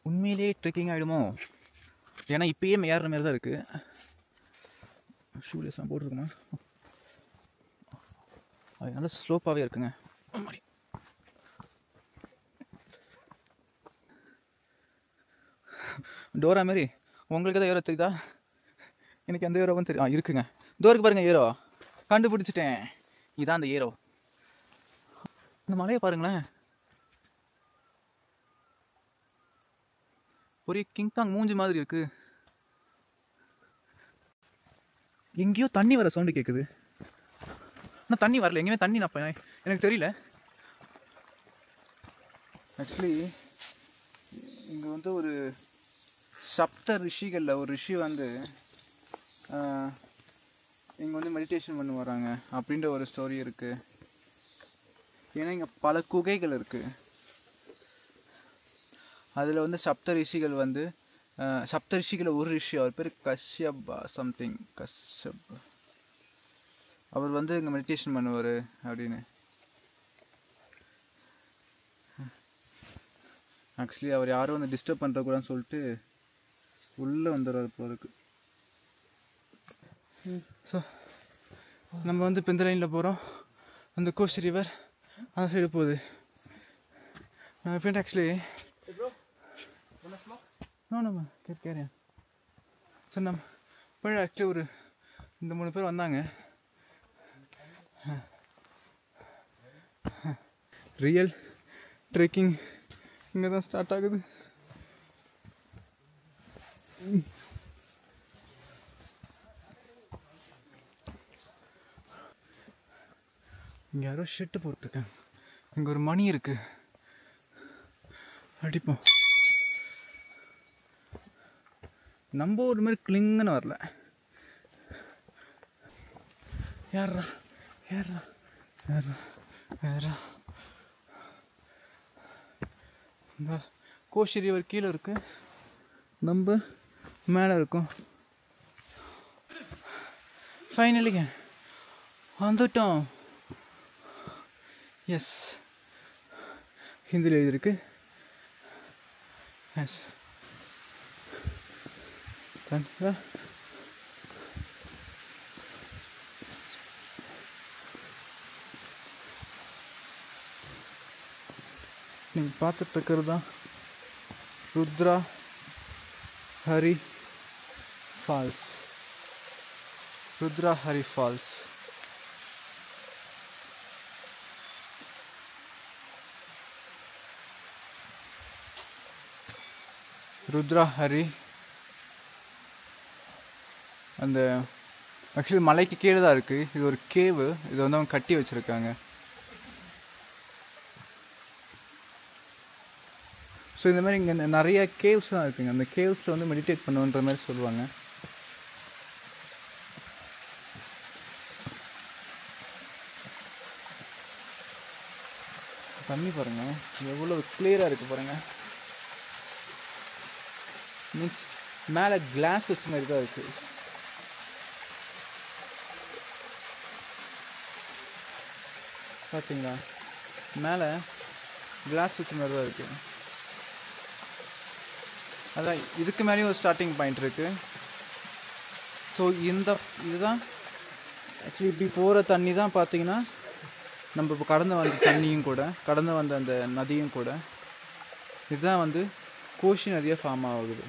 உண்மையிலேயே ட்ரெக்கிங் ஆகிடுமோ? ஏன்னா இப்பயே ஏறுற மாதிரி தான் இருக்குது. ஷூலேஸ்லாம் போட்டிருக்குமா? அது நல்லா ஸ்லோப்பாகவே இருக்குங்க. டோரா மாரி உங்களுக்கு எதாவது ஏரோ தெரியுதா? எனக்கு எந்த ஏரோவும் தெரியும். இருக்குங்க, டோருக்கு பாருங்கள் ஏரோ. கண்டுபிடிச்சிட்டேன், இதான் அந்த ஏரோ. இந்த மலையை பாருங்களேன், ஒரே கிங்காங் மூஞ்சி மாதிரி இருக்கு. எங்கேயோ தண்ணி வர சவுண்டு கேட்குது. ஆனால் தண்ணி வரல, எங்கேயுமே தண்ணி நான் எனக்கு தெரியல. ஆக்சுவலி இங்கே வந்து ஒரு சப்த ரிஷிகளில் ஒரு ரிஷி வந்து இங்கே வந்து மெடிடேஷன் பண்ணி வராங்க அப்படின்ற ஒரு ஸ்டோரி இருக்குது. ஏன்னா இங்கே பல குகைகள் இருக்குது. அதில் வந்து சப்த ரிஷிகள் வந்து சப்த ரிஷிகளில் ஒரு ரிஷி, அவர் பேர் கஷ்யப் சம்திங், கஷ்யப். அவர் வந்து இங்கே மெடிடேஷன் பண்ணுவார் அப்படின்னு. ஆக்சுவலி அவர் யாரும் வந்து டிஸ்டர்ப் பண்ணுறக்கூடாதுன்னு சொல்லிட்டு உள்ளே வந்துடுறாரு போகிறதுக்கு. ஸோ நம்ம வந்து இப்போ இந்த லைனில் போகிறோம். அந்த கோஷ் ரிவர் அந்த சைடு போகுது. நான் ஃப்ரெண்ட் ஆக்சுவலி நம்ம கேட்கறேன் சார். நம்ம இப்போ ஆக்சுவலி ஒரு 2-3 பேர் வந்தாங்க. ரியல் ட்ரெக்கிங் இங்கே தான் ஸ்டார்ட் ஆகுது. இங்கே யாரோ ஷெட்டு போட்டுருக்காங்க. இங்கே ஒரு மணி இருக்கு, அடிப்போம். நம்ம ஒரு மாதிரி கிளிங்குன்னு வரல. யாரா யாரா யாரா யாரா இந்த கோஷ் ரிவர் கீழே இருக்கு, நம்ம மேலே இருக்கும். ஃபைனலிங்க வந்துட்டோம். எஸ், ஹிந்தியில் எழுதியிருக்கு. எஸ், நீங்கள் பார்த்துட்டு இருக்கிறது தான் ருத்ரா ஹரி ஃபால்ஸ். ருத்ரா ஹரி ஃபால்ஸ். ருத்ரா ஹரி அந்த ஆக்சுவலி மலைக்கு கீழே தான் இருக்குது. இது ஒரு கேவு, இதை வந்து அவங்க கட்டி வச்சுருக்காங்க. ஸோ இந்த மாதிரி இங்கே நிறைய கேவ்ஸ்லாம் இருக்குங்க. அந்த கேவ்ஸில் வந்து மெடிடேட் பண்ணுன்ற மாதிரி சொல்லுவாங்க. தண்ணி பாருங்கள் எவ்வளோ கிளியராக இருக்குது பாருங்கள். மீன்ஸ் மேலே கிளாஸ் வச்ச மாதிரி தான் இருக்குது. பார்த்தீங்களா, மேலே கிளாஸ் வச்ச மாதிரி தான் இருக்குது. அதான் இதுக்கு மேலேயும் ஒரு ஸ்டார்டிங் பாயிண்ட் இருக்குது. ஸோ இதுதான் ஆக்சுவலி இப்படி போகிற தண்ணி தான் பார்த்தீங்கன்னா நம்ம இப்போ கடந்து வந்த தண்ணியும் கூட, கடந்து வந்த அந்த நதியும் கூட, இதுதான் வந்து கோஷி நதியாக ஃபார்ம் ஆகுது.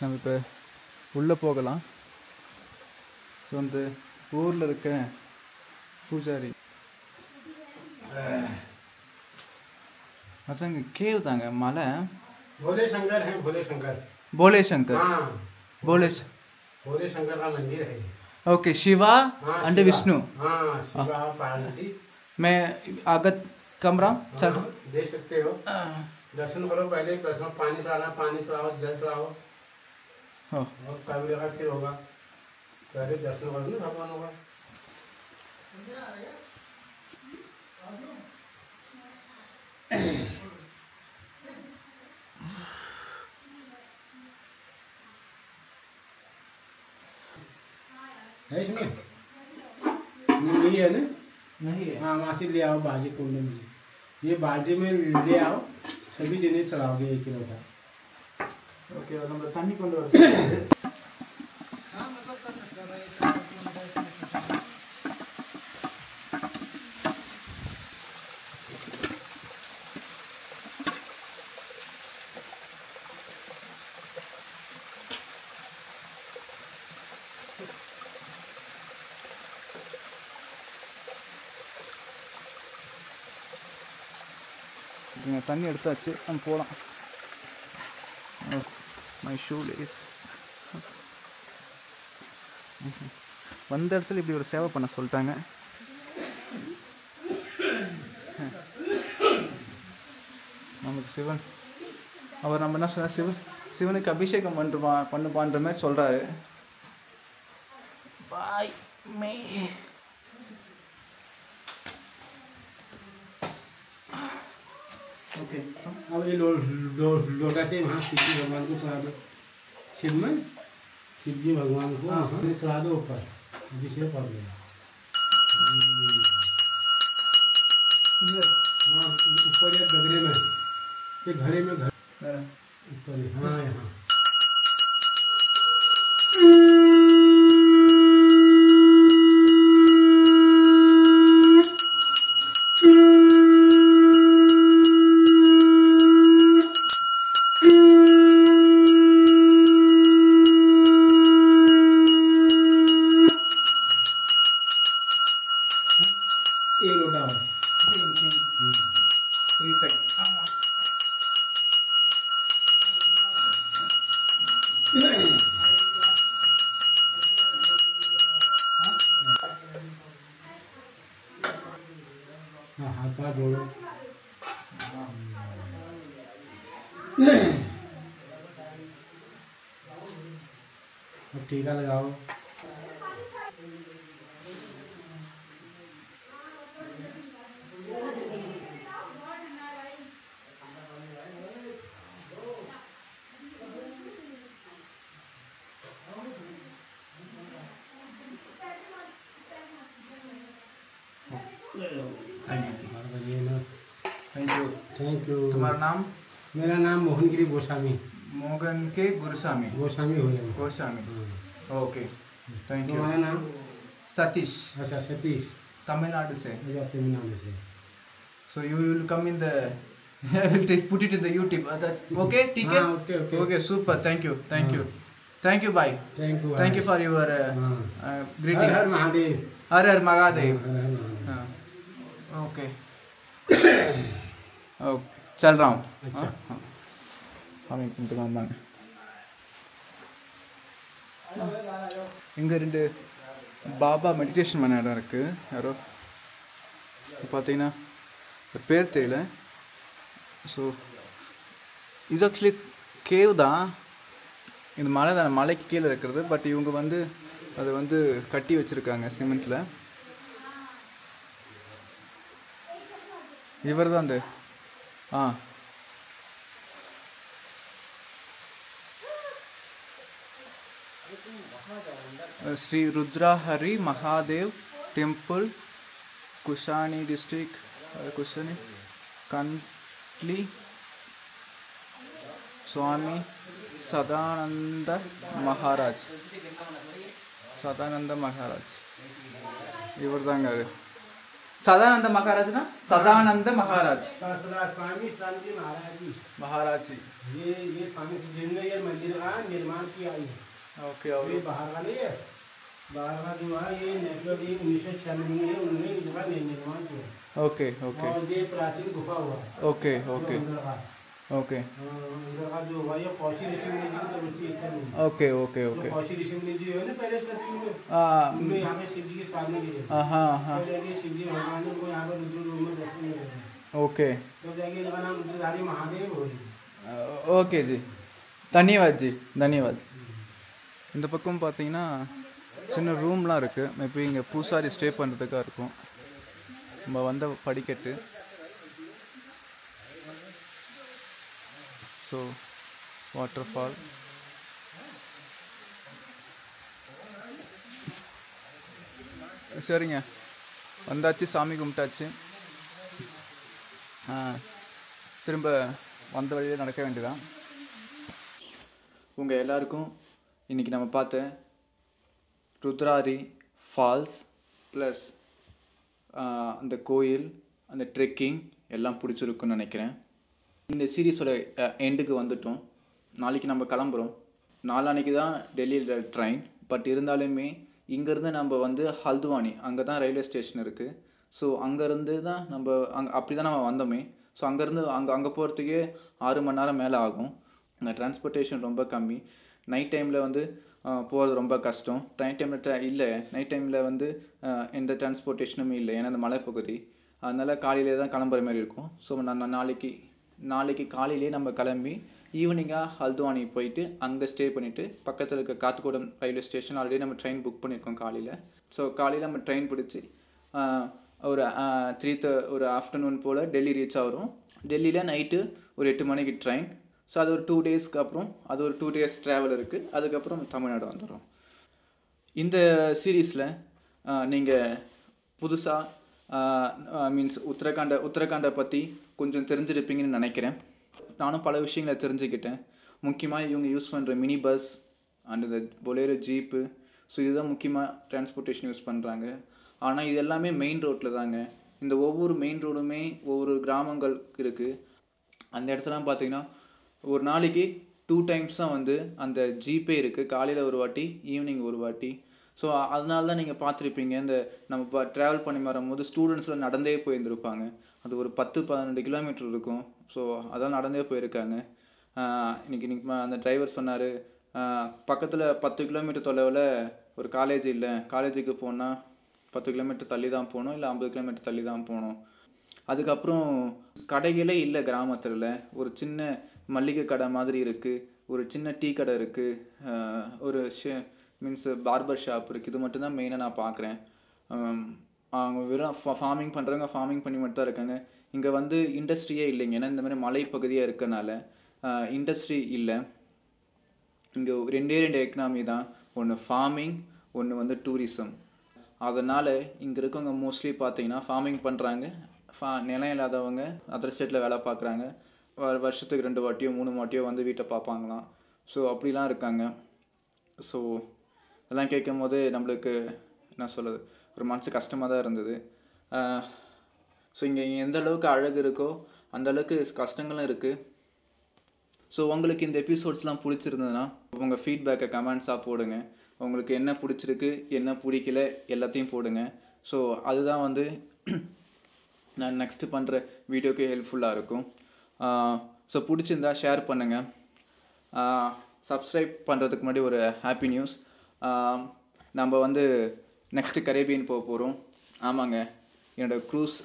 நம்ம இப்போ உள்ளே போகலாம். ஸோ அந்த ஊரில் இருக்க பூஜாரி அதாங்க கேவ் தாங்க, மலை. भोले शंकर है, भोले शंकर, भोले शंकर, हाँ भोले शंकर का मंदिर है। Okay, Shiva and Vishnu. हाँ, शिवा पार्वती। मैं आगत कमरा चल दे सकते हो, दर्शन करो। पहले प्रश्न पानी चढ़ाना, पानी चढ़ाओ, जल चढ़ाओ, और कब लगा फिर होगा। पहले दर्शन करो ना भगवान होगा। है इसमें नहीं है ना? नहीं है। हाँ वहाँ से ले आओ बाजी कुंड में, ये बाजी में ले आओ, सभी जने चलाओगे 1 किलो का। ஓகே நம்ம தண்ணி கொண்டு வர தண்ணி எடுத்தாச்சு, நம்ம போகலாம். My shoe lace. வந்த இடத்துல இப்படி ஒரு சேவை பண்ண சொல்லிட்டாங்க. நமக்கு சிவன் அவர் நம்ம என்ன சொன்னார், சிவனுக்கு அபிஷேகம் பண்ணுன்ற மாதிரி சொல்கிறாரு. பாய் மே ओके अब ये लोटा से वहाँ शिव जी भगवान को चढ़ा दो, शिव में शिव जी भगवान को वहाँ चढ़ा दो ऊपर, अभिषेक कर देना। हाँ ऊपर या गगरे में, ये घड़े में ऊपर, हाँ यहाँ एक लोटा हो। हाँ हाथ पाँव जोड़ो। अब टीका लगाओ। Thank you. तुम्हारा नाम? मेरा नाम मोहनगिरी गोस्वामी। मोहन के गुरुस्वामी। गोस्वामी हो गया। Goswami, okay thank you. तुम्हारा नाम? सतीश। अच्छा सतीश, तमिलनाडु से। अच्छा तमिलनाडु से। So you will come in the I will put it in the YouTube. Okay, ठीक है? हाँ, okay. Okay, super. Thank you. Thank you. Bye. Thank you for your greeting. हर हर महादेव। हर हर महादेव। हर हर महादेव। हाँ, okay. चल रहा हूँ. अच्छा। हम इंतकाम வாங்க. இங்கே 2 பாபா மெடிடேஷன் பண்ண இடம் இருக்குது. யாரோ பார்த்தீங்கன்னா பேர் தெரியல. ஸோ இது ஆக்சுவலி கேவ் தான். இது மலை தான், மலைக்கு கீழே இருக்கிறது. பட் இவங்க வந்து அதை வந்து கட்டி வச்சுருக்காங்க சிமெண்ட்டில். இவர் தான் அந்த श्री रुद्राहरि महादेव टेम्पल, कुशानी डिस्ट्रिक्ट, कुशानी कंटली स्वामी सदानंद महाराज. सदानंद महाराज इवर दांगा सदानंद महाराज ना, सदानंद महाराज स्वामी स्वामी महाराज जी। ये स्वामी जिन्होंने ये मंदिर का निर्माण किया है। ओके ये बाहर का नहीं है, बाहर का जो है ये नेचुरल 1996 में उन्होंने इसका निर्माण किया। ओके ओके और ये प्राचीन गुफा हुआ। ओके ओके ओके अंदर का जो हुआ ये कौशी ऋषि मुनि जी की तो रुचि इतना नहीं। ओके ओके ओके कौशी ऋषि मुनि जी है ना पहले सदी में, उनमें यहाँ पे शिव जी की स्थापना की है। हाँ हाँ पहले शिव जी भगवान ने उनको यहाँ पर रुद्र रूप में दर्शन दिए। ओके तब जाके इनका नाम रुद्रधारी महादेव हो गया। ஓகே ஜி, தன்யவாத் ஜி, தன்யவாத். இந்த பக்கம் பார்த்தீங்கன்னா சின்ன ரூம்லாம் இருக்குது. மேபி இங்கே பூசாரி ஸ்டே பண்ணுறதுக்காக இருக்கும். நம்ம வந்த படிக்கட்டு. So water fall. சரிங்க, வந்தாச்சு, சாமி கும்பிட்டாச்சு. திரும்ப வந்த வழியில் நடக்க வேண்டியதான். உங்கள் எல்லாருக்கும் இன்றைக்கி நம்ம பார்த்த ருத்ராரி ஃபால்ஸ் ப்ளஸ் அந்த கோயில், அந்த ட்ரெக்கிங் எல்லாம் பிடிச்சிருக்குன்னு நினைக்கிறேன். இந்த சீரீஸோட எண்டுக்கு வந்துட்டோம். நாளைக்கு நம்ம கிளம்புறோம். நாளான்னைக்கு தான் டெல்லியில் ட்ரெயின். பட் இருந்தாலுமே இங்கேருந்து நம்ம வந்து ஹல்துவானி, அங்கே தான் ரயில்வே ஸ்டேஷன் இருக்குது. ஸோ அங்கேருந்து தான் நம்ம அப்படி தான் நம்ம வந்தோமே. ஸோ அங்கேருந்து அங்கே போகிறதுக்கே 6 மணி நேரம் மேலே ஆகும். அங்கே டிரான்ஸ்போர்ட்டேஷன் ரொம்ப கம்மி. நைட் டைமில் வந்து போகிறது ரொம்ப கஷ்டம். நைட் டைமில் வந்து எந்த டிரான்ஸ்போர்ட்டேஷனுமே இல்லை, ஏன்னா அந்த மலைப்பகுதி. அதனால் காலையிலே தான் கிளம்புற மாதிரி இருக்கும். ஸோ நான் நாளைக்கு காலையிலே நம்ம கிளம்பி ஈவினிங்காக ஹல்துவானி போயிட்டு அங்கே ஸ்டே பண்ணிவிட்டு பக்கத்தில் இருக்க காத்துக்கோடம் ரயில்வே ஸ்டேஷன் ஆல்ரெடி நம்ம ட்ரெயின் புக் பண்ணியிருக்கோம் காலையில். ஸோ காலையில் நம்ம ட்ரெயின் பிடிச்சி ஒரு ஆஃப்டர்நூன் போல் டெல்லி ரீச் ஆகிறோம். டெல்லியில் நைட்டு ஒரு 8 மணிக்கு ட்ரெயின். ஸோ அது ஒரு 2 டேஸ்க்கு அப்புறம், அது ஒரு 2 டேஸ் ட்ராவல் இருக்குது. அதுக்கப்புறம் தமிழ்நாடு வந்துடும். இந்த சீரீஸில் நீங்கள் புதுசாக மீன்ஸ் உத்தரகாண்டை பற்றி கொஞ்சம் தெரிஞ்சிருப்பீங்கன்னு நினைக்கிறேன். நானும் பல விஷயங்களை தெரிஞ்சுக்கிட்டேன். முக்கியமாக இவங்க யூஸ் பண்ணுற மினி பஸ் அண்ட் இந்த பொலேரோ ஜீப்பு, ஸோ இதுதான் முக்கியமாக டிரான்ஸ்போர்ட்டேஷன் யூஸ் பண்ணுறாங்க. ஆனால் இது எல்லாமே மெயின் ரோட்டில் தாங்க. இந்த ஒவ்வொரு மெயின் ரோடுமே ஒவ்வொரு கிராமங்கள் இருக்குது. அந்த இடத்துலாம் பார்த்தீங்கன்னா ஒரு நாளைக்கு 2 டைம்ஸ் தான் வந்து அந்த ஜீப்பே இருக்குது. காலையில் ஒரு வாட்டி, ஈவினிங் ஒரு வாட்டி. ஸோ அதனால தான் நீங்கள் பார்த்துருப்பீங்க, இந்த நம்ம ட்ராவல் பண்ணி வரும்போது ஸ்டூடெண்ட்ஸில் நடந்தே போயிருந்துருப்பாங்க. அது ஒரு 10-12 கிலோமீட்டர் இருக்கும். ஸோ அதான் நடந்தே போயிருக்காங்க. இன்றைக்கி அந்த டிரைவர் சொன்னார், பக்கத்தில் 10 கிலோமீட்டர் தொலைவில் ஒரு காலேஜ் இல்லை, காலேஜுக்கு போனால் 10 கிலோமீட்டர் தள்ளி தான் போகணும், இல்லை 50 கிலோமீட்டர் தள்ளி தான் போகணும். அதுக்கப்புறம் கடைகளே இல்லை கிராமத்தில். ஒரு சின்ன மளிகை கடை மாதிரி இருக்குது, ஒரு சின்ன டீ கடை இருக்குது, ஒரு பார்பர் ஷாப் இருக்குது. இது மட்டும்தான் மெயினாக நான் பார்க்குறேன். அவங்க வெறும் ஃபார்மிங் பண்ணுறவங்க ஃபார்மிங் பண்ணி மட்டும் தான் இருக்காங்க. இங்கே வந்து இண்டஸ்ட்ரியே இல்லைங்க. ஏன்னா இந்த மாதிரி மலைப்பகுதியாக இருக்கனால இண்டஸ்ட்ரி இல்லை. இங்கே 2 எக்கனாமி தான். ஒன்று ஃபார்மிங், ஒன்று வந்து டூரிசம். அதனால் இங்கே இருக்கவங்க மோஸ்ட்லி பார்த்தீங்கன்னா ஃபார்மிங் பண்ணுறாங்க. நிலம் இல்லாதவங்க அதர் ஸ்டேட்டில் வேலை பார்க்குறாங்க. வருஷத்துக்கு 2 வாட்டியோ 3 வாட்டியோ வந்து வீட்டை பார்ப்பாங்களாம். ஸோ அப்படிலாம் இருக்காங்க. ஸோ இதெல்லாம் கேட்கும் போது நம்மளுக்கு என்ன சொல்கிறது, ஒரு மனசு கஷ்டமாக தான் இருந்தது. ஸோ இங்கே எந்த அளவுக்கு அழகு இருக்கோ அந்தளவுக்கு கஷ்டங்களும் இருக்குது. ஸோ உங்களுக்கு இந்த எபிசோட்ஸ்லாம் பிடிச்சிருந்ததுன்னா உங்கள் ஃபீட்பேக்கை கமெண்ட்ஸாக போடுங்க. உங்களுக்கு என்ன பிடிச்சிருக்கு, என்ன பிடிக்கல எல்லாத்தையும் போடுங்க. ஸோ அதுதான் வந்து நான் நெக்ஸ்ட்டு பண்ணுற வீடியோக்கு ஹெல்ப்ஃபுல்லாக இருக்கும். ஸோ பிடிச்சிருந்தா ஷேர் பண்ணுங்கள். சப்ஸ்கிரைப் பண்ணுறதுக்கு முன்னாடி ஒரு ஹாப்பி நியூஸ். நம்ம வந்து நெக்ஸ்ட்டு கரேபியன் போக போகிறோம். ஆமாங்க, என்னோடய க்ரூஸ்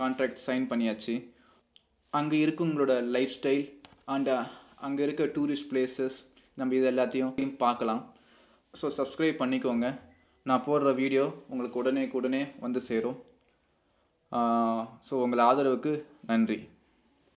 கான்ட்ராக்ட் சைன் பண்ணியாச்சு. அங்கே இருக்கவங்களோட லைஃப் ஸ்டைல் அண்ட் அங்கே இருக்க டூரிஸ்ட் பிளேசஸ் நம்ம இது எல்லாத்தையும் பார்க்கலாம். ஸோ சப்ஸ்கிரைப் பண்ணிக்கோங்க. நான் போடுற வீடியோ உங்களுக்கு உடனே வந்து சேரும். ஸோ உங்கள் ஆதரவுக்கு நன்றி.